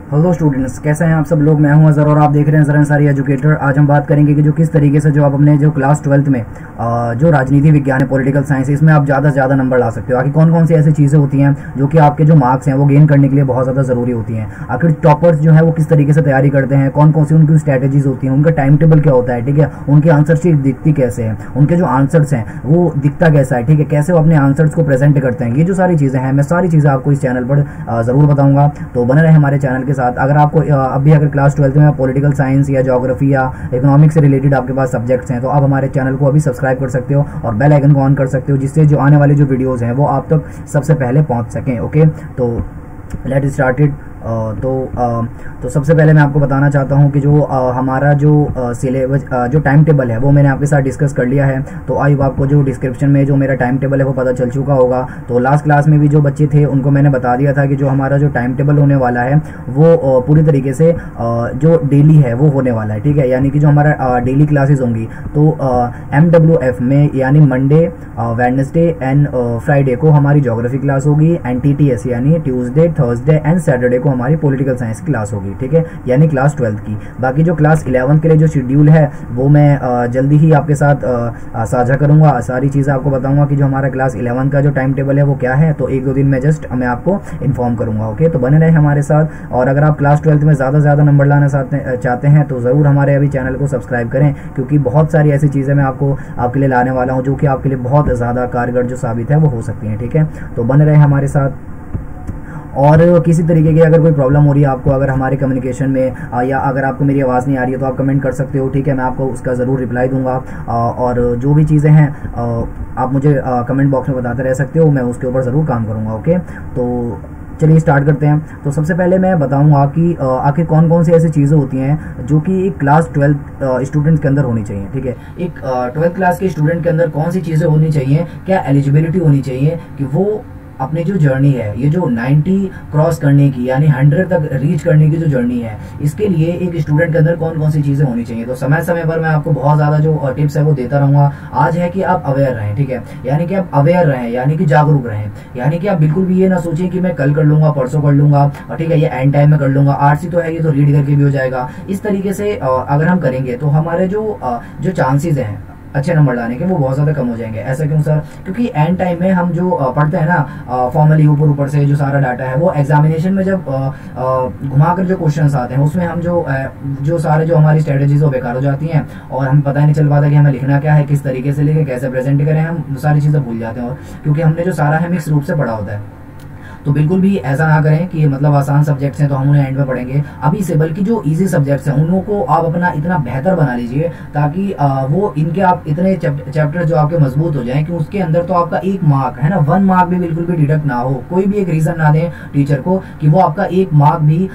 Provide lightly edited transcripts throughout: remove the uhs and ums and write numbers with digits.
Hello students, कैसे हैं आप सब लोग। मैं हूं अजहर और आप देख रहे हैं अजहर अंसारी एजुकेटर। आज हम बात करेंगे कि जो किस तरीके से जो आप अपने जो क्लास 12th में जो राजनीति विज्ञान है, पॉलिटिकल साइंस है, इसमें आप ज़्यादा से ज़्यादा नंबर ला सकते हो। आखिर कौन कौन सी ऐसी चीज़ें होती हैं जो कि आपके जो मार्क्स हैं वो गेन करने के लिए बहुत ज़्यादा ज़रूरी होती हैं। आखिर टॉपर्स जो है वो किस तरीके से तैयारी करते हैं, कौन कौन सी उनकी स्ट्रैटेजीज होती हैं, उनका टाइम टेबल क्या होता है, ठीक है, उनकी आंसर शीट दिखती कैसे है, उनके जो आंसर्स हैं वो दिखता कैसा है, ठीक है, कैसे वो अपने आंसर्स को प्रेजेंट करते हैं। ये जो सारी चीज़ें हैं, मैं सारी चीज़ें आपको इस चैनल पर ज़रूर बताऊँगा। तो बने रहे हमारे चैनल के साथ। अगर आपको अभी अगर क्लास 12th में पॉलिटिकल साइंस या ज्योग्राफी या इकोनॉमिक्स से रिलेटेड आपके पास सब्जेक्ट्स हैं तो आप हमारे चैनल को अभी सब्सक्राइब कर सकते हो और बेल आइकन को ऑन कर सकते हो, जिससे जो आने वाले जो वीडियोस हैं वो आप तक सबसे पहले पहुंच सकें। ओके, तो लेट स्टार्टेड। तो सबसे पहले मैं आपको बताना चाहता हूं कि जो हमारा जो सिलेबस जो टाइम टेबल है वो मैंने आपके साथ डिस्कस कर लिया है। तो आई आपको जो डिस्क्रिप्शन में जो मेरा टाइम टेबल है वो पता चल चुका होगा। तो लास्ट क्लास में भी जो बच्चे थे उनको मैंने बता दिया था कि जो हमारा जो टाइम टेबल होने वाला है वो पूरी तरीके से जो डेली है वो होने वाला है, ठीक है, यानी कि जो हमारा डेली क्लासेस होंगी तो MWF में यानी मंडे, वेडनेसडे एंड फ्राइडे को हमारी ज्योग्राफी क्लास होगी, एंड TTS यानी ट्यूसडे, थर्सडे एंड सैटरडे को हमारी पॉलिटिकल साइंस की क्लास होगी, ठीक है, यानी क्लास 12th की। बाकी जो क्लास 11th के लिए जो शेड्यूल है वो मैं जल्दी ही आपके साथ साझा करूंगा। सारी चीज़ें आपको बताऊंगा कि जो हमारा क्लास 11th का जो टाइम टेबल है वो क्या है। तो एक दो दिन में जस्ट मैं आपको इन्फॉर्म करूंगा। ओके, तो बने रहे हमारे साथ। और अगर आप क्लास 12th में ज़्यादा से ज़्यादा नंबर लाना चाहते हैं तो ज़रूर हमारे अभी चैनल को सब्सक्राइब करें, क्योंकि बहुत सारी ऐसी चीज़ें मैं आपके लिए लाने वाला हूँ जो कि आपके लिए बहुत ज़्यादा कारगर जो साबित है वो हो सकती हैं, ठीक है। तो बने रहे हमारे साथ। और किसी तरीके की अगर कोई प्रॉब्लम हो रही है आपको, अगर हमारे कम्युनिकेशन में या अगर आपको मेरी आवाज़ नहीं आ रही है तो आप कमेंट कर सकते हो, ठीक है, मैं आपको उसका ज़रूर रिप्लाई दूंगा। और जो भी चीज़ें हैं आप मुझे कमेंट बॉक्स में बताते रह सकते हो, मैं उसके ऊपर ज़रूर काम करूँगा। ओके, तो चलिए स्टार्ट करते हैं। तो सबसे पहले मैं बताऊंगा कि आखिर कौन कौन सी ऐसी चीज़ें होती हैं जो कि एक क्लास 12 स्टूडेंट्स के अंदर होनी चाहिए, ठीक है। एक 12th क्लास के स्टूडेंट के अंदर कौन सी चीज़ें होनी चाहिए, क्या एलिजिबिलिटी होनी चाहिए कि वो अपनी जो जर्नी है, ये जो 90 क्रॉस करने की यानी 100 तक रीच करने की जो जर्नी है, इसके लिए एक स्टूडेंट के अंदर कौन कौन सी चीज़ें होनी चाहिए। तो समय समय पर मैं आपको बहुत ज़्यादा जो टिप्स है वो देता रहूँगा। आज है कि आप अवेयर रहें, ठीक है, यानी कि आप अवेयर रहें, यानी कि जागरूक रहें, यानी कि आप बिल्कुल भी ये ना सोचें कि मैं कल कर लूँगा, परसों कर लूँगा, ठीक है, ये एंड टाइम में कर लूँगा, आरसी तो है ये तो रीड करके भी हो जाएगा। इस तरीके से अगर हम करेंगे तो हमारे जो चांसेस हैं अच्छे नंबर लाने के वो बहुत ज़्यादा कम हो जाएंगे। ऐसा क्यों सर? क्योंकि एंड टाइम में हम जो पढ़ते हैं ना फॉर्मली ऊपर से जो सारा डाटा है वो एग्जामिनेशन में जब घुमाकर जो क्वेश्चंस आते हैं उसमें हम जो सारे जो हमारी स्ट्रेटेजीज वो बेकार हो जाती हैं और हम पता ही नहीं चल पाता कि हमें लिखना क्या है, किस तरीके से लिखें, कैसे प्रेजेंट करें, हम सारी चीज़ें भूल जाते हैं। और क्योंकि हमने जो सारा है मिक्स रूप से पढ़ा होता है, तो बिल्कुल भी ऐसा ना करें कि मतलब आसान सब्जेक्ट्स हैं तो हम उन्हें एंड में पढ़ेंगे अभी से, बल्कि जो इजी सब्जेक्ट्स हैं उन लोगों को आप अपना इतना बेहतर बना लीजिए ताकि वो इनके आप इतने चैप्टर जो आपके मजबूत हो जाएं कि उसके अंदर तो आपका 1 मार्क है ना, 1 मार्क भी बिल्कुल भी डिडक्ट ना हो। कोई भी एक रीजन ना दें टीचर को कि वो आपका 1 मार्क भी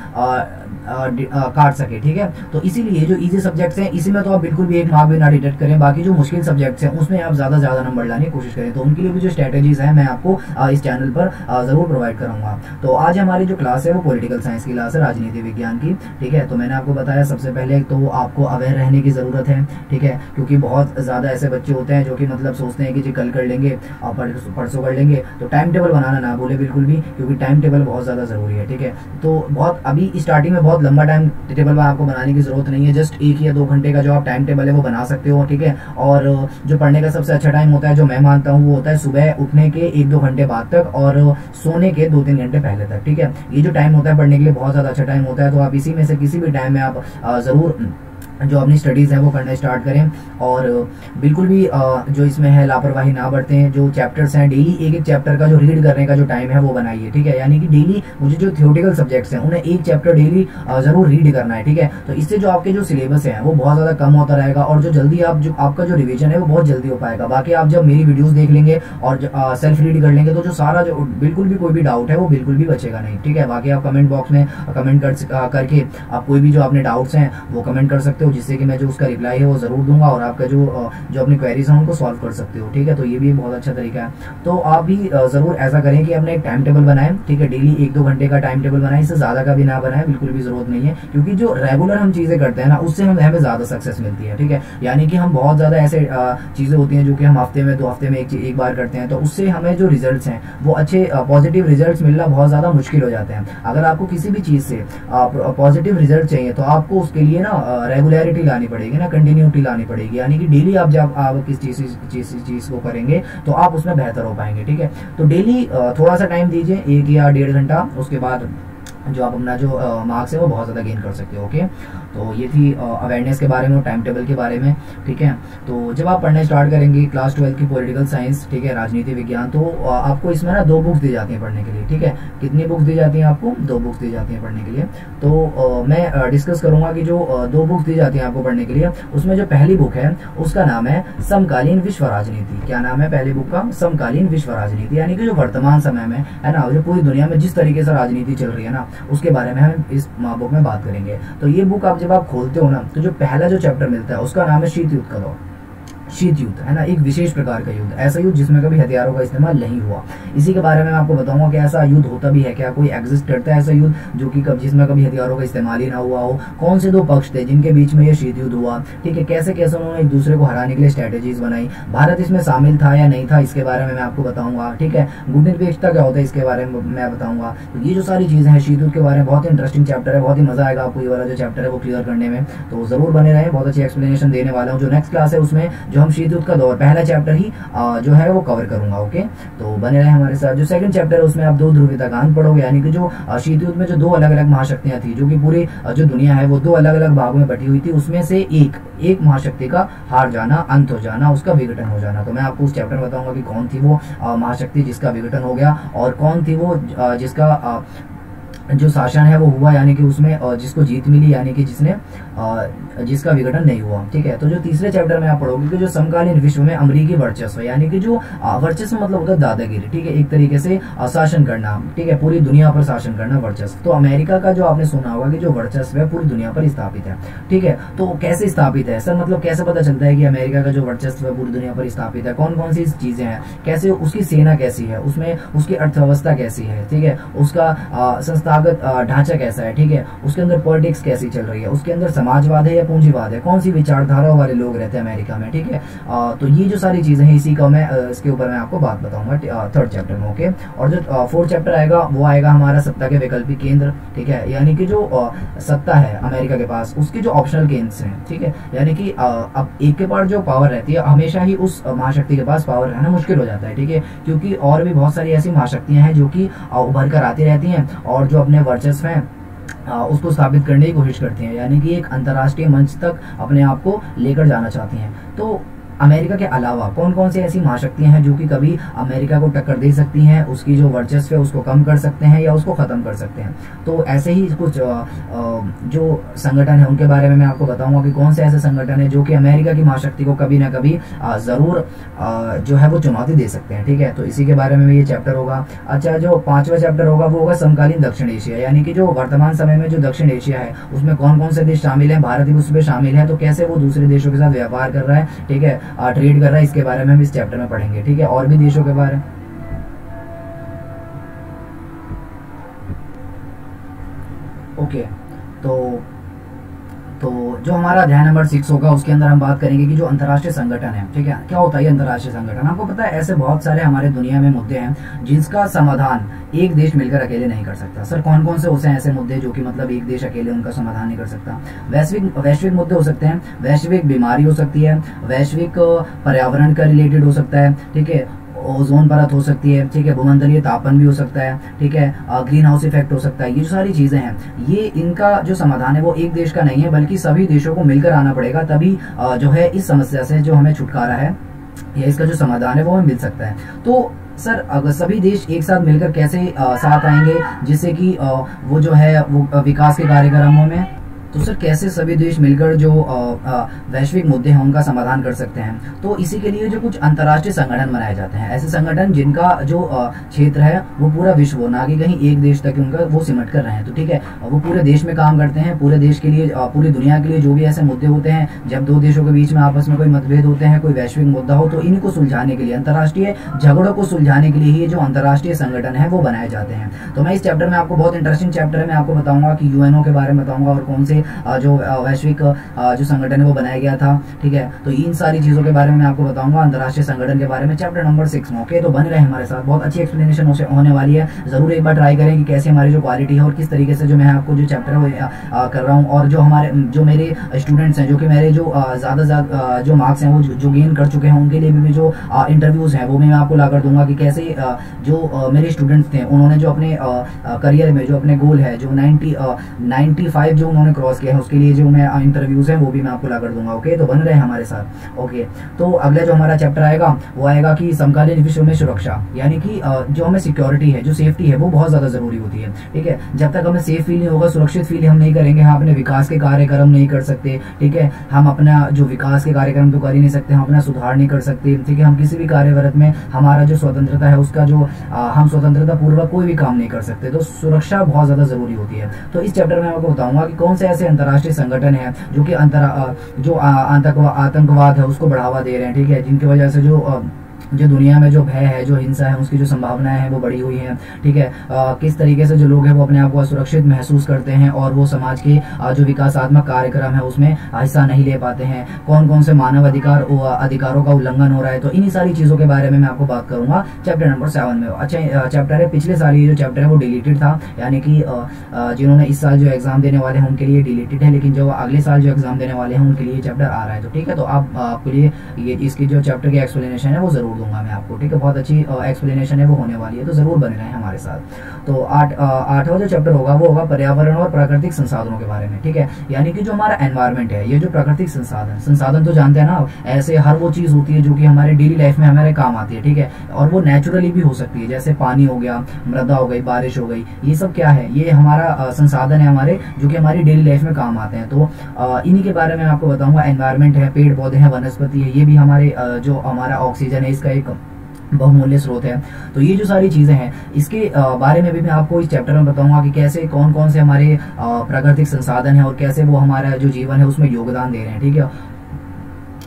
काट सके, ठीक है। तो इसीलिए जो इजी सब्जेक्ट्स हैं इसी में तो आप बिल्कुल भी 1 मार्क भी ना डिडक्ट करें। बाकी जो मुश्किल सब्जेक्ट्स हैं उसमें आप ज्यादा नंबर लाने की कोशिश करें। तो उनके लिए भी जो स्ट्रेटेजीज है मैं आपको इस चैनल पर जरूर प्रोवाइड करूंगा। तो आज हमारी जो क्लास है वो पॉलिटिकल साइंस की क्लास है, राजनीति विज्ञान की, ठीक है। तो मैंने आपको बताया सबसे पहले तो आपको अवेयर रहने की जरूरत है, ठीक है, क्योंकि बहुत ज्यादा ऐसे बच्चे होते हैं जो कि मतलब सोचते हैं कि जी कल कर लेंगे और परसों कर लेंगे। तो टाइम टेबल बनाना ना भूले बिल्कुल भी, क्योंकि टाइम टेबल बहुत ज्यादा जरूरी है, ठीक है। तो बहुत अभी स्टार्टिंग में बहुत लंबा टाइम टेबल आपको बनाने की जरूरत नहीं है, जस्ट 1 या 2 घंटे का जो आप टाइम टेबल है वो बना सकते हो, ठीक है। और जो पढ़ने का सबसे अच्छा टाइम होता है जो मैं मानता हूँ वो होता है सुबह उठने के 1-2 घंटे बाद तक और सोने के 2-3 घंटे पहले तक, ठीक है। ये जो टाइम होता है पढ़ने के लिए बहुत ज्यादा अच्छा टाइम होता है। तो आप इसी में से किसी भी टाइम में आप जरूर जो अपनी स्टडीज है वो करना स्टार्ट करें और बिल्कुल भी जो इसमें है लापरवाही ना बरतें। जो चैप्टर्स हैं डेली एक चैप्टर का जो रीड करने का जो टाइम है वो बनाइए, ठीक है, यानी कि डेली मुझे जो थ्योरेटिकल सब्जेक्ट्स हैं उन्हें 1 चैप्टर डेली जरूर रीड करना है, ठीक है। तो इससे जो आपके जो सिलेबस है वो बहुत ज्यादा कम होता रहेगा और जो जल्दी आपका जो रिविजन है वो बहुत जल्दी हो पाएगा। बाकी आप जब मेरी वीडियोस देख लेंगे और सेल्फ रीड कर लेंगे तो जो सारा जो बिल्कुल भी कोई भी डाउट है वो बिल्कुल भी बचेगा नहीं, ठीक है। बाकी आप कमेंट बॉक्स में कमेंट करके आप कोई भी जो अपने डाउट्स हैं वो कमेंट कर सकते हो। सकते हो, जिससे कि मैं जो उसका रिप्लाई है वो जरूर दूंगा और आपका जो अपनी क्वेरीज हैं उनको सॉल्व कर सकते हो। ठीक है, तो ये भी बहुत अच्छा तरीका है। तो आप भी जरूर ऐसा करें कि अपने एक टाइम टेबल बनाएं। ठीक है, डेली 1-2 घंटे का टाइम टेबल बनाएं, इससे ज्यादा का भी ना बनाएं, बिल्कुल भी जरूरत नहीं है, क्योंकि जो रेगुलर हम चीजें करते हैं ना उससे हमें ज्यादा सक्सेस मिलती है। ठीक है, यानी कि हम बहुत ज्यादा ऐसे चीजें होती हैं जो कि हम हफ्ते में 2 हफ्ते में एक बार करते हैं, तो उससे हमें जो रिजल्ट्स हैं वो अच्छे पॉजिटिव रिजल्ट्स मिलना बहुत ज्यादा मुश्किल हो जाते हैं। अगर आपको किसी भी चीज से पॉजिटिव रिजल्ट चाहिए तो आपको उसके लिए ना रेगुलरिटी लानी पड़ेगी, ना कंटिन्यूटी लानी पड़ेगी, यानी कि डेली आप जब आप किस चीज को करेंगे तो आप उसमें बेहतर हो पाएंगे। ठीक है, तो डेली थोड़ा सा टाइम दीजिए, 1 या 1.5 घंटा, उसके बाद जो आप अपना जो मार्क्स है वो बहुत ज़्यादा गेन कर सकते हो। ओके, तो ये थी अवेयरनेस के बारे में और टाइम टेबल के बारे में। ठीक है, तो जब आप पढ़ने स्टार्ट करेंगे क्लास 12 की पॉलिटिकल साइंस, ठीक है, राजनीति विज्ञान, तो आपको इसमें ना 2 बुक्स दी जाती हैं पढ़ने के लिए। ठीक है, कितनी बुक्स दी जाती हैं आपको? 2 बुक्स दी जाती हैं पढ़ने के लिए। तो मैं डिस्कस करूंगा कि जो 2 बुक्स दी जाती हैं आपको पढ़ने के लिए, उसमें जो पहली बुक है उसका नाम है समकालीन विश्व राजनीति। क्या नाम है पहली बुक का? समकालीन विश्व राजनीति, यानी कि जो वर्तमान समय में है ना, जो पूरी दुनिया में जिस तरीके से राजनीति चल रही है ना उसके बारे में हम इस बुक में बात करेंगे। तो ये बुक जब आप खोलते हो ना तो जो पहला जो चैप्टर मिलता है उसका नाम है शीत युद्ध का दौर। शीत युद्ध है ना, एक विशेष प्रकार का युद्ध, ऐसा युद्ध जिसमें कभी हथियारों का इस्तेमाल नहीं हुआ। इसी के बारे में मैं आपको बताऊंगा कि ऐसा युद्ध होता भी है क्या, कोई एग्जिस्ट करता है ऐसा युद्ध जो कि जिसमें कभी हथियारों का इस्तेमाल ही ना हुआ हो। कौन से 2 पक्ष थे जिनके बीच में ये शीत युद्ध हुआ? ठीक है, कैसे कैसे उन्होंने एक दूसरे को हराने के लिए स्ट्रेटेजीज बनाई, भारत इसमें शामिल था या नहीं था, इसके बारे में मैं आपको बताऊंगा। ठीक है, गुटनिरपेक्षता क्या होता है इसके बारे में मैं बताऊंगा। तो ये जो सारी चीजें हैं शीत युद्ध के बारे में, बहुत ही इंटरेस्टिंग चैप्टर है, बहुत ही मजा आएगा आपको ये वाला जो चैप्टर है वो क्लियर करने में। तो जरूर बने रहे, बहुत अच्छी एक्सप्लेनेशन देने वाला हूँ। जो नेक्स्ट क्लास है उसमें जो हम शीत युद्ध का दौर पहला चैप्टर ही जो है वो कवर करूंगा। ओके, तो बने रहे हमारे साथ। जो सेकंड चैप्टर है उसमें आप 2 ध्रुवीयता गान पढ़ोगे, यानी कि जो शीत युद्ध में जो 2 अलग अलग महाशक्तियां थी, जो कि पूरी जो दुनिया है वो 2 अलग अलग भागों में बटी हुई थी, उसमें से एक महाशक्ति का हार जाना, अंत हो जाना, उसका विघटन हो जाना। तो मैं आपको उस चैप्टर में बताऊंगा कि कौन थी वो महाशक्ति जिसका विघटन हो गया और कौन थी वो जिसका जो शासन है वो हुआ, यानी कि उसमें जिसको जीत मिली, यानी कि जिसका विघटन नहीं हुआ। ठीक है, तो जो तीसरे चैप्टर में आप पढ़ोगे कि जो समकालीन विश्व में अमेरिकी वर्चस्व, यानी कि जो वर्चस्व मतलब होता है दादागिरी। ठीक है, एक तरीके से शासन करना, ठीक है, पूरी दुनिया पर शासन करना, वर्चस्व। तो अमेरिका का जो आपने सुना होगा कि जो वर्चस्व है पूरी दुनिया पर स्थापित है। ठीक है, तो कैसे स्थापित है सर, मतलब कैसे पता चलता है कि अमेरिका का जो वर्चस्व है पूरी दुनिया पर स्थापित है? कौन कौन सी चीजें हैं, कैसे उसकी सेना कैसी है, उसमें उसकी अर्थव्यवस्था कैसी है, ठीक है, उसका संस्थागत ढांचा कैसा है, ठीक है, उसके अंदर पॉलिटिक्स कैसी चल रही है, उसके अंदर समाजवाद है या पूंजीवाद है, कौन सी विचारधाराओं वाले लोग रहते हैं अमेरिका में। ठीक है, तो ये जो सारी चीजें हैं इसी का मैं इसके ऊपर मैं आपको बात बताऊंगा थर्ड चैप्टर में। ओके, और जो फोर्थ चैप्टर आएगा वो आएगा हमारा सत्ता के वैकल्पिक केंद्र। ठीक है, यानी कि जो सत्ता है अमेरिका के पास उसके जो ऑप्शनल केंद्र हैं। ठीक है, यानी कि अब एक के पास जो पावर रहती है हमेशा ही उस महाशक्ति के पास पावर रहना मुश्किल हो जाता है। ठीक है, क्योंकि और भी बहुत सारी ऐसी महाशक्तियां हैं जो कि उभर कर आती रहती हैं और जो अपने वर्चस्व हैं उसको स्थापित करने की कोशिश करती हैं, यानी कि एक अंतर्राष्ट्रीय मंच तक अपने आप को लेकर जाना चाहती हैं। तो अमेरिका के अलावा कौन कौन सी ऐसी महाशक्तियां हैं जो कि कभी अमेरिका को टक्कर दे सकती हैं, उसकी जो वर्चस्व है उसको कम कर सकते हैं या उसको खत्म कर सकते हैं? तो ऐसे ही कुछ जो संगठन है उनके बारे में मैं आपको बताऊंगा कि कौन से ऐसे संगठन है जो कि अमेरिका की महाशक्ति को कभी ना कभी जरूर जो है वो चुनौती दे सकते हैं। ठीक है, तो इसी के बारे में ये चैप्टर होगा। अच्छा, जो 5वां चैप्टर होगा वो होगा समकालीन दक्षिण एशिया, यानी कि जो वर्तमान समय में जो दक्षिण एशिया है उसमें कौन कौन से देश शामिल है, भारत भी उसमें शामिल है, तो कैसे वो दूसरे देशों के साथ व्यापार कर रहा है, ठीक है, ट्रेड कर रहा है, इसके बारे में हम इस चैप्टर में पढ़ेंगे। ठीक है, और भी देशों के बारे में। ओके, तो जो हमारा अध्याय नंबर 6 होगा उसके अंदर हम बात करेंगे कि जो अंतर्राष्ट्रीय संगठन है, ठीक है, क्या होता है अंतर्राष्ट्रीय संगठन? आपको पता है ऐसे बहुत सारे हमारे दुनिया में मुद्दे हैं जिसका समाधान एक देश मिलकर अकेले नहीं कर सकता। सर कौन कौन से होते हैं ऐसे मुद्दे जो कि मतलब एक देश अकेले उनका समाधान नहीं कर सकता? वैश्विक मुद्दे हो सकते हैं, वैश्विक बीमारी हो सकती है, वैश्विक पर्यावरण का रिलेटेड हो सकता है, ठीक है, ओजोन परत हो सकती है, ठीक है, भूमंडलीय तापन भी हो सकता है, ठीक है, ग्रीन हाउस इफेक्ट हो सकता है। ये जो सारी चीजें हैं ये इनका जो समाधान है वो एक देश का नहीं है बल्कि सभी देशों को मिलकर आना पड़ेगा, तभी जो है इस समस्या से जो हमें छुटकारा है या इसका जो समाधान है वो हमें मिल सकता है। तो सर अगर सभी देश एक साथ मिलकर कैसे साथ आएंगे जिससे कि वो जो है वो विकास के कार्यक्रमों में तो सर कैसे सभी देश मिलकर जो वैश्विक मुद्दे हैं उनका समाधान कर सकते हैं? तो इसी के लिए जो कुछ अंतर्राष्ट्रीय संगठन बनाए जाते हैं, ऐसे संगठन जिनका जो क्षेत्र है वो पूरा विश्व हो, ना कि कहीं एक देश तक उनका वो सिमट कर रहे हैं। तो ठीक है, वो पूरे देश में काम करते हैं, पूरे देश के लिए, पूरी दुनिया के लिए जो भी ऐसे मुद्दे होते हैं, जब दो देशों के बीच में आपस में कोई मतभेद होते हैं, कोई वैश्विक मुद्दा हो, तो इनको सुलझाने के लिए, अंतर्राष्ट्रीय झगड़ों को सुलझाने के लिए ये जो अंतर्राष्ट्रीय संगठन है वो बनाए जाते हैं। तो मैं इस चैप्टर में आपको, बहुत इंटरेस्टिंग चैप्टर है, मैं आपको बताऊंगा कि यूएनओ के बारे में बताऊंगा और कौन से जो वैश्विक जो संगठन है वो बनाया गया था। ठीक है, तो इन सारी चीजों के बारे में मैं आपको बताऊंगा, अंतर्राष्ट्रीय संगठन के बारे में, चैप्टर नंबर 6 में। ओके, तो बने रहे हमारे साथ, बहुत अच्छी एक्सप्लेनेशन होने वाली है। जरूर एक बार ट्राई करें कि कैसे हमारी जो क्वालिटी है और किस तरीके से जो मैं आपको जो चैप्टर है वो कर रहा हूँ, और जो मेरे स्टूडेंट्स हैं, जो कि मेरे जो ज्यादा जो मार्क्स हैं वो जो गेन कर चुके हैं, उनके लिए भी जो इंटरव्यूज हैं वो भी मैं आपको ला कर दूंगा कि कैसे जो मेरे स्टूडेंट्स थे उन्होंने जो अपने करियर में जो अपने गोल है जो 95 जो उन्होंने क्रॉस किया है, उसके लिए जो मैं इंटरव्यूज हैं वो भी मैं आपको ला कर दूंगा। ओके, तो बन रहे हैं हमारे साथ। ओके, तो अगला जो हमारा चैप्टर आएगा वो आएगा कि समकालीन विश्व में सुरक्षा, यानी कि जो हमें सिक्योरिटी है, जो सेफ्टी है, वो बहुत ज्यादा जरूरी होती है। ठीक है, जब तक हमें सेफ फील नहीं होगा, सुरक्षित फील हम नहीं करेंगे, हम अपने विकास के कार्यक्रम नहीं कर सकते। ठीक है, हम अपना जो विकास के कार्यक्रम तो कर ही नहीं सकते, हम अपना सुधार नहीं कर सकते। ठीक है, हम किसी भी कार्यवरत में हमारा जो स्वतंत्रता है उसका जो हम स्वतंत्रता पूर्वक कोई भी काम नहीं कर सकते। तो सुरक्षा बहुत ज्यादा जरूरी होती है। तो इस चैप्टर में आपको बताऊंगा कि कौन से ऐसे अंतर्राष्ट्रीय संगठन है जो कि आतंकवाद है उसको बढ़ावा दे रहे हैं। ठीक है, जिनकी वजह से जो दुनिया में जो भय है, जो हिंसा है, उसकी जो संभावनाएं हैं वो बढ़ी हुई हैं। ठीक है, किस तरीके से जो लोग हैं वो अपने आप को असुरक्षित महसूस करते हैं और वो समाज के जो विकासात्मक कार्यक्रम है उसमें हिस्सा नहीं ले पाते हैं। कौन कौन से मानव अधिकारों का उल्लंघन हो रहा है, तो इन्हीं सारी चीजों के बारे में मैं आपको बात करूंगा चैप्टर नंबर 7 में। अच्छा चैप्टर है, पिछले साल ये जो चैप्टर है वो डिलीटेड था, यानी कि जिन्होंने इस साल जो एग्जाम देने वाले हैं उनके लिए डिलीटेड है, लेकिन जो अगले साल जो एग्जाम देने वाले हैं उनके लिए चैप्टर आ रहा है। तो ठीक है, तो आपके लिए ये इसकी जो चैप्टर की एक्सप्लेनेशन है वो जरूर दूंगा मैं आपको। ठीक है, बहुत अच्छी एक्सप्लेनेशन है वो होने वाली है, तो जरूर बने रहें हमारे साथ। तो आठवां जो चैप्टर होगा वो होगा पर्यावरण और प्राकृतिक संसाधनों के बारे में। ठीक है, यानी कि जो हमारा एनवायरनमेंट है, ये जो प्राकृतिक संसाधन तो जानते हैं ना, ऐसे हर वो चीज होती है जो कि हमारे डेली लाइफ में हमारे काम आती है। ठीक है, और वो नेचुरली भी हो सकती है, जैसे पानी हो गया, मृदा हो गई, बारिश हो गई, ये सब क्या है, ये हमारा संसाधन है हमारे, जो कि हमारी डेली लाइफ में काम आते हैं। तो इन्हीं के बारे में आपको बताऊंगा। एनवायरनमेंट है, पेड़ पौधे हैं, वनस्पति है, ये भी हमारे जो हमारा ऑक्सीजन है इसका एक बहुमूल्य स्रोत है। तो ये जो सारी चीजें हैं इसके बारे में भी मैं आपको इस चैप्टर में बताऊंगा कि कैसे कौन कौन से हमारे प्राकृतिक संसाधन है और कैसे वो हमारा जो जीवन है उसमें योगदान दे रहे हैं। ठीक है,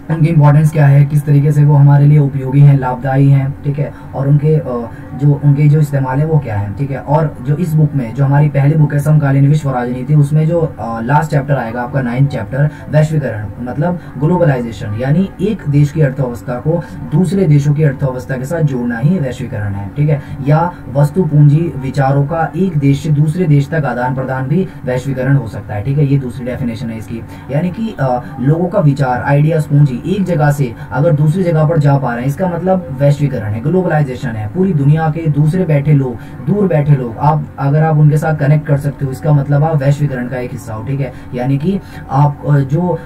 उनकी इंपॉर्टेंस क्या है, किस तरीके से वो हमारे लिए उपयोगी हैं, लाभदायी हैं। ठीक है, और उनके जो इस्तेमाल है वो क्या है। ठीक है, और जो इस बुक में जो हमारी पहली बुक है समकालीन विश्व राजनीति, उसमें जो लास्ट चैप्टर आएगा आपका 9th चैप्टर, वैश्वीकरण मतलब ग्लोबलाइजेशन, यानी एक देश की अर्थव्यवस्था को दूसरे देशों की अर्थव्यवस्था के साथ जोड़ना ही वैश्वीकरण है। ठीक है, या वस्तु पूंजी विचारों का एक देश से दूसरे देश तक आदान प्रदान भी वैश्वीकरण हो सकता है। ठीक है, ये दूसरी डेफिनेशन है इसकी, यानी कि लोगों का विचार, आइडियाज, पूंजी एक जगह से अगर दूसरी जगह पर जा पा रहे हैं, इसका मतलब वैश्वीकरण है, ग्लोबलाइजेशन है। पूरी दुनिया के दूर बैठे लोग अगर आप उनके साथ कनेक्ट कर सकते हो, इसका मतलब आप वैश्वीकरण का एक हिस्सा हो। ठीक है, यानी कि आप जो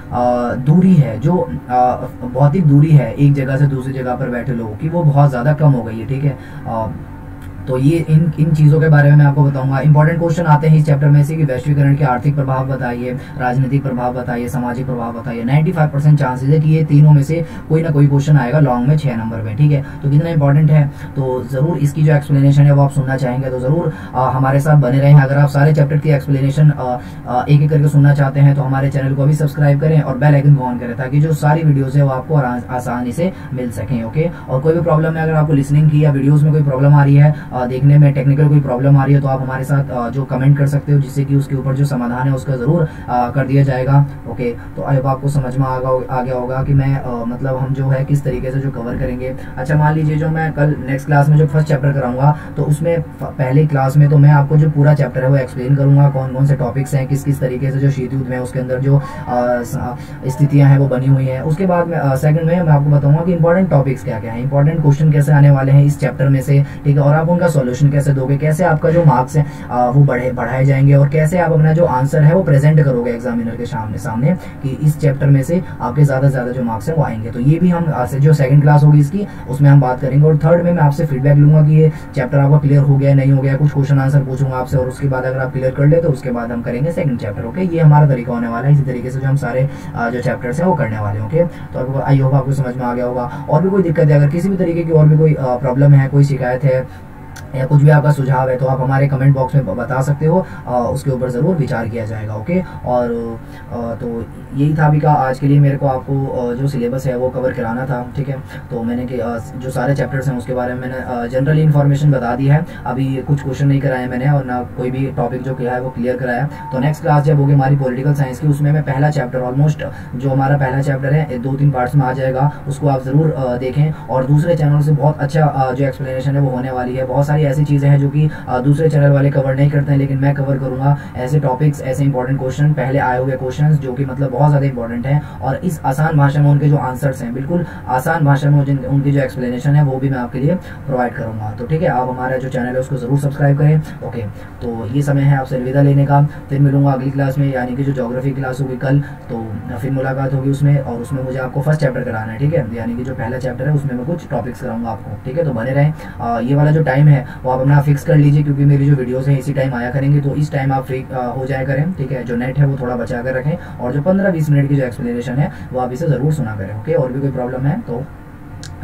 दूरी है, जो भौतिक दूरी है एक जगह से दूसरी जगह पर बैठे लोगों की, वो बहुत ज्यादा कम हो गई है। ठीक है, तो ये इन चीजों के बारे में मैं आपको बताऊंगा। इंपॉर्टेंट क्वेश्चन आते हैं इस चैप्टर में से कि वैश्वीकरण के आर्थिक प्रभाव बताइए, राजनीतिक प्रभाव बताइए, सामाजिक प्रभाव बताइए। 95% चांसेस है कि ये तीनों में से कोई ना कोई क्वेश्चन आएगा लॉन्ग में 6 नंबर में। ठीक है, तो कितना इंपॉर्टेंट है, तो जरूर इसकी जो एक्सप्लेनेशन है वो आप सुनना चाहेंगे तो जरूर हमारे साथ बने रहें। अगर आप सारे चैप्टर की एक्सप्लेनेशन एक एक करके सुनना चाहते हैं तो हमारे चैनल को अभी सब्सक्राइब करें और बेल आइकन को ऑन करें, ताकि जो सारी वीडियोज है वो आपको आसानी से मिल सकें। ओके, और कोई भी प्रॉब्लम है, अगर आपको लिसनिंग की या वीडियोज में कोई प्रॉब्लम आ रही है, देखने में टेक्निकल कोई प्रॉब्लम आ रही है, तो आप हमारे साथ जो कमेंट कर सकते हो, जिससे कि उसके ऊपर जो समाधान है उसका जरूर कर दिया जाएगा। ओके, तो अब आपको समझ में आ गया होगा कि मैं मतलब हम जो है किस तरीके से जो कवर करेंगे। अच्छा, मान लीजिए जो मैं कल नेक्स्ट क्लास में जो फर्स्ट चैप्टर कराऊंगा, तो उसमें पहले क्लास में तो मैं आपको जो पूरा चैप्टर है वो एक्सप्लेन करूंगा, कौन कौन से टॉपिक्स हैं, किस किस तरीके से जो शीत युद्ध में उसके अंदर जो स्थितियां हैं वो बनी हुई हैं। उसके बाद में सेकंड में मैं आपको बताऊंगा कि इंपॉर्टेंट टॉपिक्स क्या क्या है, इंपॉर्टेंट क्वेश्चन कैसे आने वाले हैं इस चैप्टर में से। ठीक है, और आप उन का सॉल्यूशन कैसे दोगे, कैसे आपका जो मार्क्स है वो बढ़ाए जाएंगे, और कैसे आप अपना जो आंसर है वो प्रेजेंट करोगे एग्जामिनर के सामने कि इस चैप्टर में से आपके ज्यादा से ज्यादा जो मार्क्स है वो आएंगे। तो ये भी हम जो सेकंड क्लास होगी इसकी उसमें हम बात करेंगे। और थर्ड में मैं आपसे फीडबैक लूंगा कि ये चैप्टर आपका क्लियर हो गया नहीं हो गया, कुछ क्वेश्चन आंसर पूछूंगा आपसे, और उसके बाद अगर आप क्लियर कर ले तो उसके बाद हम करेंगे सेकंड चैप्टर। ओके, ये हमारा तरीका होने वाला है। इसी तरीके से जो हम सारे जो चैप्टर्स हैं वो करने वाले हैं। ओके, तो आई होप आपको समझ में आ गया होगा। और भी कोई दिक्कत है, अगर किसी भी तरीके की और भी कोई प्रॉब्लम है, कोई शिकायत है या कुछ भी आपका सुझाव है, तो आप हमारे कमेंट बॉक्स में बता सकते हो, उसके ऊपर ज़रूर विचार किया जाएगा। ओके, और तो यही था अभी का आज के लिए, मेरे को आपको जो सिलेबस है वो कवर कराना था। ठीक है, तो मैंने जो सारे चैप्टर्स हैं उसके बारे में मैंने जनरली इन्फॉर्मेशन बता दी है। अभी कुछ क्वेश्चन नहीं कराए मैंने, और ना कोई भी टॉपिक जो किया है वो क्लियर कराया। तो नेक्स्ट क्लास जब होगी हमारी पॉलिटिकल साइंस की, उसमें मैं पहला चैप्टर ऑलमोस्ट जो हमारा पहला चैप्टर है 2-3 पार्ट्स में आ जाएगा, उसको आप ज़रूर देखें। और दूसरे चैनल से बहुत अच्छा जो एक्सप्लेनेशन है वो होने वाली है। बहुत सारी ऐसी चीजें हैं जो कि दूसरे चैनल वाले कवर नहीं करते हैं, लेकिन मैं कवर करूंगा। ऐसे टॉपिक्स, ऐसे इंपॉर्टेंट क्वेश्चन, पहले आए हुए क्वेश्चंस जो कि मतलब बहुत ज्यादा इंपॉर्टेंट हैं, और इस आसान भाषा में उनके जो आंसर्स हैं, बिल्कुल आसान भाषा में उनकी जो एक्सप्लेनेशन है वो भी मैं आपके लिए प्रोवाइड करूंगा। तो ठीक है, आप हमारा जो चैनल है उसको जरूर सब्सक्राइब करें। ओके, तो ये समय है आपसे अलविदा लेने का। फिर मिलूंगा अगली क्लास में, यानी कि जो ज्योग्राफी क्लास होगी कल, तो फिर मुलाकात होगी उसमें, और उसमें मुझे आपको फर्स्ट चैप्टर कराना है। ठीक है, यानी कि जो पहला चैप्टर है उसमें मैं कुछ टॉपिक्स कराऊंगा आपको। ठीक है, तो बने रहें। ये वाला जो टाइम है वो आप अपना फिक्स कर लीजिए, क्योंकि मेरी जो वीडियोस हैं इसी टाइम आया करेंगे, तो इस टाइम आप फ्री हो जाया करें। ठीक है, जो नेट है वो थोड़ा बचा कर रखें, और जो 15-20 मिनट की जो एक्सप्लेनेशन है वो आप इसे ज़रूर सुना करें। ओके, और भी कोई प्रॉब्लम है तो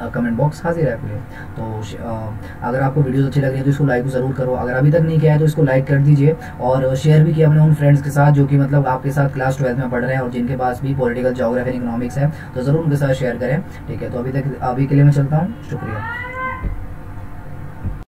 कमेंट बॉक्स हाजिर है आपके लिए। तो अगर आपको वीडियोस अच्छी लग रही है तो इसको लाइक ज़रूर करो। अगर अभी तक नहीं किया है तो इसको लाइक कर दीजिए, और शेयर भी किया अपने उन फ्रेंड्स के साथ जो कि मतलब आपके साथ क्लास 12 में पढ़ रहे हैं और जिनके पास भी पॉलिटिकल, ज्योग्राफी, इकोनॉमिक्स है, तो ज़रूर उनके साथ शेयर करें। ठीक है, तो अभी के लिए मैं चलता हूँ। शुक्रिया।